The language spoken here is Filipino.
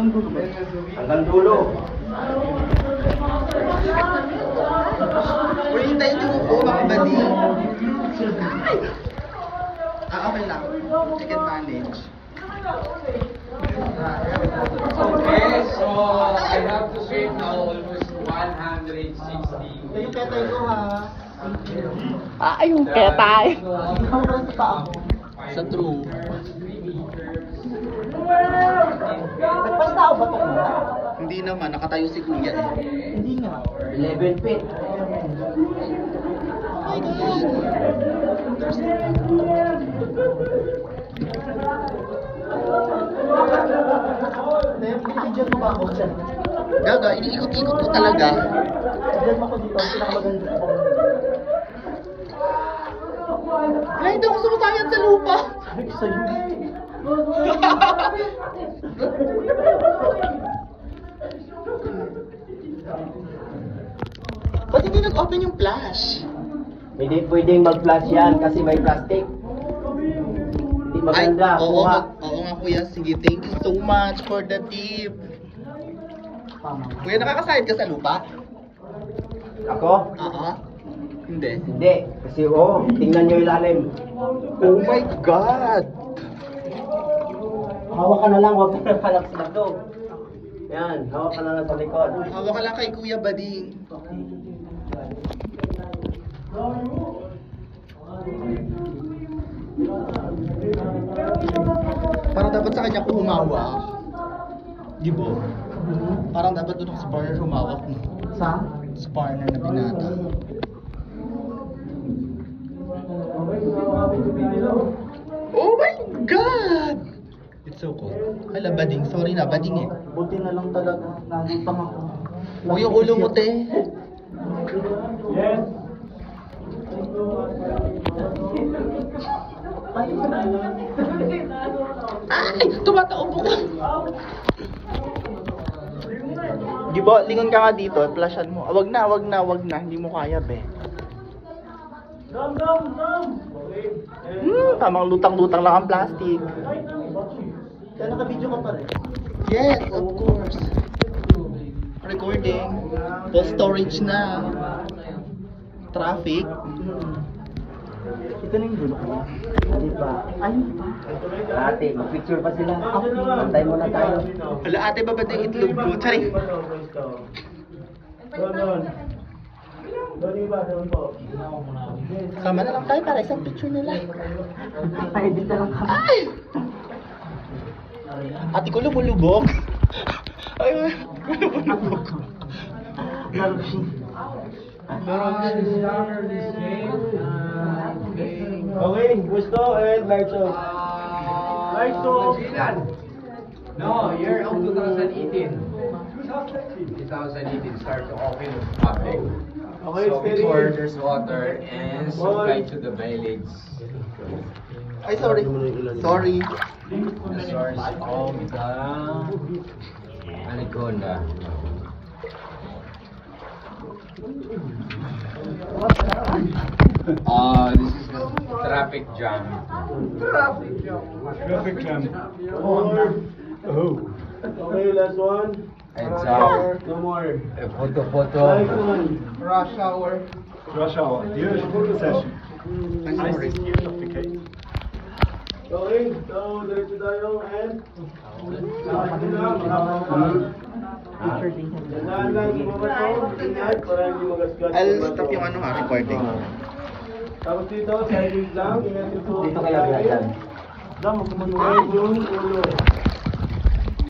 Hanggang dulo. Uy, hintayin niyo po mga bali. Okay lang. I can manage. Okay, so I have to swim now almost 160. Yung petay ko ha. Yung ketay. Sa true. Nagpastao ba ito? Hindi naman, nakatayo si Kuya eh. Hindi nga. 11 feet. My God! Pinigyan mo ba ako dyan? Gaga, iniikot-ikot ko talaga. Pinigyan mo ako dito. Ang pinakamaganda ko. Ay, hindi ako sumatayan sa lupa. Sabi ko sa'yo. Ba't hindi nag-open yung flash? Hindi pwedeng mag-flash yan kasi may plastic. Hindi maganda. oo Kuha. oo nga kuya. Sige, thank you so much for the tip. Kuya, nakakasahid ka sa lupa? Ako? Oo. Hindi. Hindi. Kasi tingnan nyo ilalim. Oh my God! Hawak ka na lang, huwag ka na palak sila to. Yan, hawak ka na lang sa likod. Hawak ka lang kay Kuya Bading. Parang dapat sa kanya ko humawak. Di ba? Parang dapat doon ako sa partner humawak mo. Sa? Sa partner na binata. Oh my God! It's so cold. Hala, Bading. Sorry na, Bading eh. Buti na lang talaga. Nagipang ako. O yung ulo mo, te. Yes. Ay! Tumataob ko! Di ba, lingon ka nga dito, flashan mo. Wag na, wag na, wag na. Hindi mo kaya, be. Tamang lutang-lutang lang ang plastic. Kaya naka-video ka pa rin. Yes, of course. Recording. Full storage na. Traffic. Ito na yung dulo ko. Di ba? Ay, Ate, mag-picture pa sila. Antay mo na tayo. Hala, ate, babad yung itlog ko. Tsari. Sama na lang tayo para isang picture nila. edit na lang ka. Ay! Ate ko lumulubog. Ay, lumulubog. Narushi. Okay, gusto and lights off. Lights off. No, year of 2018. 2018 start to open public. Okay, So steady. before there's water and supply to the village. Ay, sorry. Sorry. The source of the Anaconda. This is the traffic jam. Traffic jam. Oh. Okay, last one. It's No more. a photo. Nice one. Rush hour. Rush hour. Huge session. Ay, sorry. Okay, so diretso tayo and Dandahan lang sa mga to, ingat para hindi magasgas. I'll stop yung ano ha, recording. Tapos dito, sideways lang, ingat yung Dito kaya yan. Dam, magkumanuhin yung ulo.